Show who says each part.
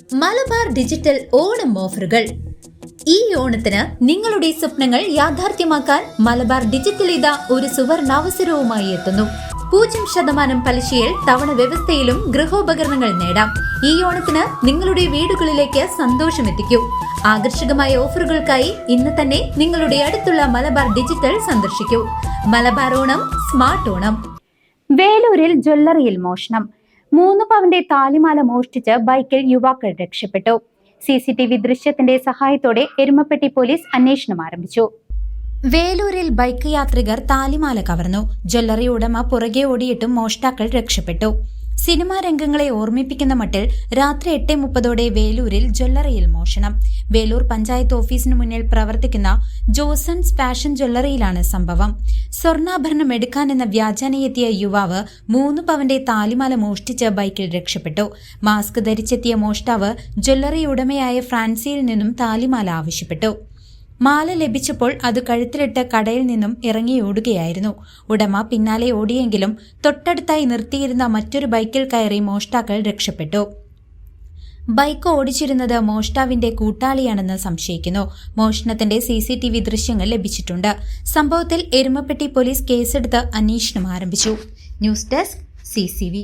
Speaker 1: Malabar digital Onam ഓഫറുകൾ. ഈ ഓണത്തിന് നിങ്ങളുടെ സ്വപ്നങ്ങൾ യാഥാർത്ഥ്യമാക്കാൻ മലബാർ ഡിജിറ്റൽ ഇതാ ഒരു സുവർണാവസരവുമായി എത്തുന്നു. 0% പലിശയിൽ തവണ വ്യവസ്ഥയിലും ഗൃഹോപകരണങ്ങൾ നേടാം. ഈ ഓണത്തിന് നിങ്ങളുടെ വീടുകളിലേക്ക് സന്തോഷമെത്തിക്കൂ. ആകർഷകമായ ഓഫറുകൾക്കായി ഇന്ന് തന്നെ നിങ്ങളുടെ അടുത്തുള്ള മലബാർ ഡിജിറ്റൽ സന്ദർശിക്കൂ. മലബാർ ഓണം, സ്മാർട്ട് ഓണം.
Speaker 2: വേലൂരിൽ ജ്വല്ലറിയിൽ മോഷണം. 3 പവന്റെ താലിമാല മോഷ്ടിച്ച് ബൈക്കിൽ യുവാക്കൾ രക്ഷപ്പെട്ടു. CCTV ദൃശ്യത്തിന്റെ സഹായത്തോടെ എരുമപ്പെട്ടി പോലീസ് അന്വേഷണം ആരംഭിച്ചു.
Speaker 1: വേലൂരിൽ ബൈക്ക് യാത്രികർ താലിമാല കവർന്നു. ജ്വല്ലറി ഉടമ പുറകെ ഓടിയിട്ടും മോഷ്ടാക്കൾ രക്ഷപ്പെട്ടു. സിനിമാ രംഗങ്ങളെ ഓർമ്മിപ്പിക്കുന്ന മട്ടിൽ രാത്രി 8:30 വേലൂരിൽ ജ്വല്ലറിയിൽ മോഷണം. വേലൂർ പഞ്ചായത്ത് ഓഫീസിനു മുന്നിൽ പ്രവർത്തിക്കുന്ന ജോസൺസ് ഫാഷൻ ജ്വല്ലറിയിലാണ് സംഭവം. സ്വർണ്ണാഭരണം എടുക്കാനെന്ന വ്യാജാനയെത്തിയ യുവാവ് 3 പവന്റെ താലിമാല മോഷ്ടിച്ച് ബൈക്കിൽ രക്ഷപ്പെട്ടു. മാസ്ക് ധരിച്ചെത്തിയ മോഷ്ടാവ് ജ്വല്ലറി ഉടമയായ ഫ്രാൻസിയിൽ നിന്നും താലിമാല ആവശ്യപ്പെട്ടു. മാല ലഭിച്ചപ്പോൾ അത് കഴുത്തിലിട്ട് കടയിൽ നിന്നും ഇറങ്ങിയോടുകയായിരുന്നു. ഉടമ പിന്നാലെ ഓടിയെങ്കിലും തൊട്ടടുത്തായി നിർത്തിയിരുന്ന മറ്റൊരു ബൈക്കിൽ കയറി മോഷ്ടാക്കൾ രക്ഷപ്പെട്ടു. ബൈക്ക് ഓടിച്ചിരുന്നത് മോഷ്ടാവിന്റെ കൂട്ടാളിയാണെന്ന് സംശയിക്കുന്നു. മോഷണത്തിന്റെ CCTV ദൃശ്യങ്ങൾ ലഭിച്ചിട്ടുണ്ട്. സംഭവത്തിൽ എരുമപ്പെട്ടി പോലീസ് കേസെടുത്ത് അന്വേഷണം ആരംഭിച്ചു. News desk CCV.